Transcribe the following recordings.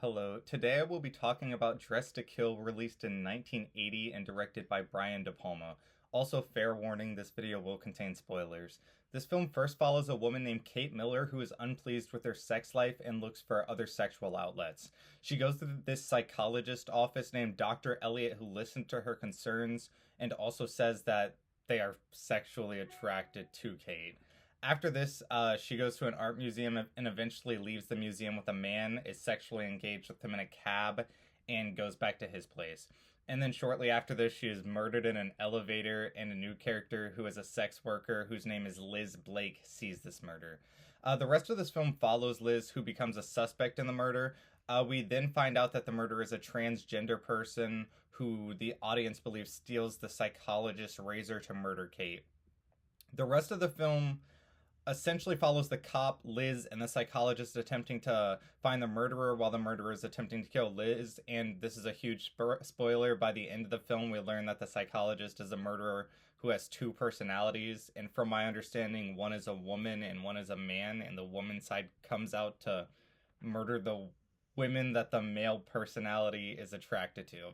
Hello. Today I will be talking about Dressed to Kill, released in 1980 and directed by Brian De Palma. Also, fair warning, this video will contain spoilers. This film first follows a woman named Kate Miller who is unpleased with her sex life and looks for other sexual outlets. She goes to this psychologist office named Dr. Elliot who listens to her concerns and also says that they are sexually attracted to Kate. After this, she goes to an art museum and eventually leaves the museum with a man, is sexually engaged with him in a cab, and goes back to his place. And then shortly after this, she is murdered in an elevator, and a new character who is a sex worker, whose name is Liz Blake, sees this murder. The rest of this film follows Liz, who becomes a suspect in the murder. We then find out that the murderer is a transgender person who the audience believes steals the psychologist's razor to murder Kate. The rest of the film essentially follows the cop, Liz, and the psychologist attempting to find the murderer while the murderer is attempting to kill Liz. And this is a huge spoiler. By the end of the film, we learn that the psychologist is a murderer who has two personalities. And from my understanding, one is a woman and one is a man. And the woman side comes out to murder the women that the male personality is attracted to.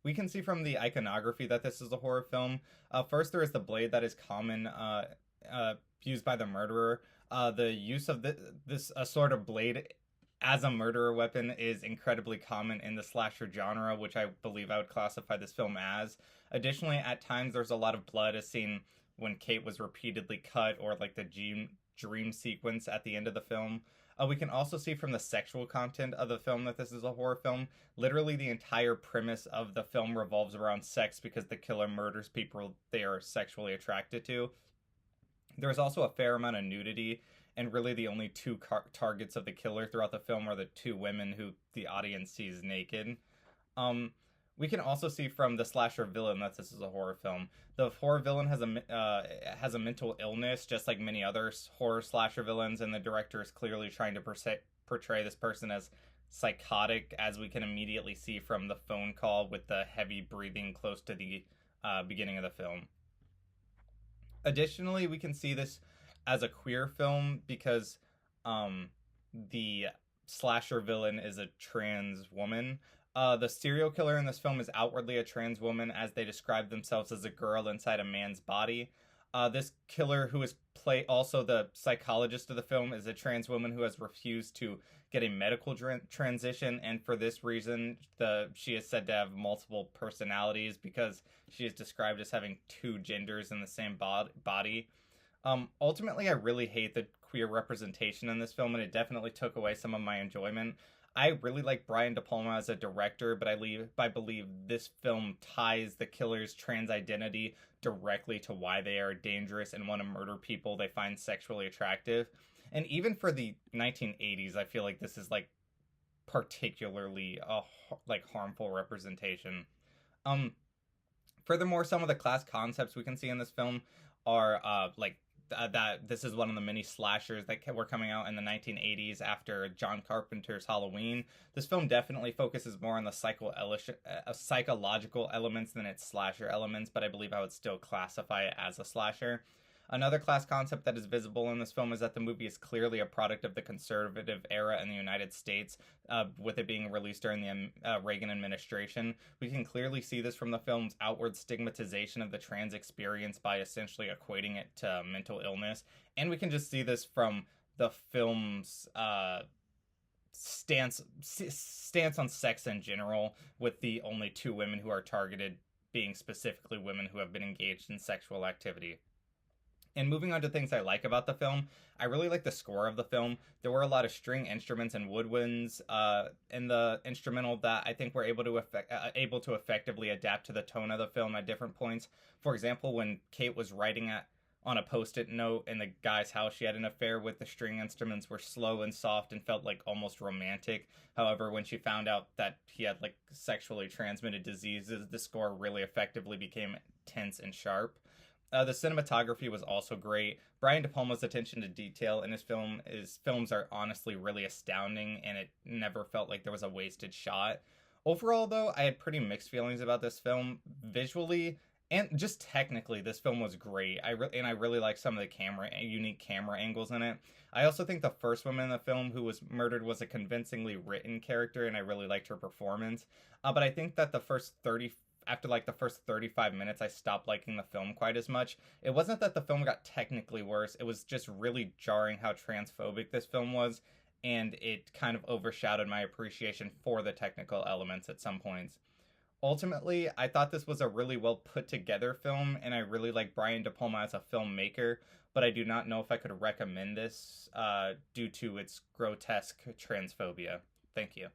We can see from the iconography that this is a horror film. First, there is the blade that is common used by the murderer. The use of this sort of blade as a murderer weapon is incredibly common in the slasher genre, which I believe I would classify this film as. Additionally, at times there's a lot of blood as seen when Kate was repeatedly cut, or like the dream sequence at the end of the film. We can also see from the sexual content of the film that this is a horror film. Literally, the entire premise of the film revolves around sex because the killer murders people they are sexually attracted to. There's also a fair amount of nudity, and really the only two targets of the killer throughout the film are the two women who the audience sees naked. We can also see from the slasher villain that this is a horror film. The horror villain has a mental illness, just like many other horror slasher villains, and the director is clearly trying to portray this person as psychotic, as we can immediately see from the phone call with the heavy breathing close to the beginning of the film. Additionally, we can see this as a queer film because the slasher villain is a trans woman. The serial killer in this film is outwardly a trans woman, as they describe themselves as a girl inside a man's body. This killer, who is also the psychologist of the film, is a trans woman who has refused to get a medical transition, and for this reason, she is said to have multiple personalities because she is described as having two genders in the same body. Ultimately, I really hate the queer representation in this film, and it definitely took away some of my enjoyment. I really like Brian De Palma as a director, but I believe this film ties the killer's trans identity directly to why they are dangerous and want to murder people they find sexually attractive. And even for the 1980s, I feel like this is like particularly harmful representation. Furthermore, some of the class concepts we can see in this film are that this is one of the many slashers that were coming out in the 1980s after John Carpenter's Halloween. This film definitely focuses more on the psychological elements than its slasher elements, but I believe I would still classify it as a slasher. Another class concept that is visible in this film is that the movie is clearly a product of the conservative era in the United States, with it being released during the Reagan administration. We can clearly see this from the film's outward stigmatization of the trans experience by essentially equating it to mental illness. And we can just see this from the film's stance on sex in general, with the only two women who are targeted being specifically women who have been engaged in sexual activity. And moving on to things I like about the film, I really like the score of the film. There were a lot of string instruments and woodwinds in the instrumental that I think were able to effectively adapt to the tone of the film at different points. For example, when Kate was writing on a post-it note in the guy's house she had an affair with, the string instruments were slow and soft and felt like almost romantic. However, when she found out that he had like sexually transmitted diseases, the score really effectively became tense and sharp. The cinematography was also great. Brian De Palma's attention to detail in his films are honestly really astounding, and it never felt like there was a wasted shot. Overall, though, I had pretty mixed feelings about this film. Visually, And just technically, this film was great. I really like some of the unique camera angles in it. I also think the first woman in the film who was murdered was a convincingly written character, and I really liked her performance. But I think that after like the first 35 minutes, I stopped liking the film quite as much. It wasn't that the film got technically worse, it was just really jarring how transphobic this film was, and it kind of overshadowed my appreciation for the technical elements at some points. Ultimately, I thought this was a really well put together film, and I really like Brian De Palma as a filmmaker, but I do not know if I could recommend this due to its grotesque transphobia. Thank you.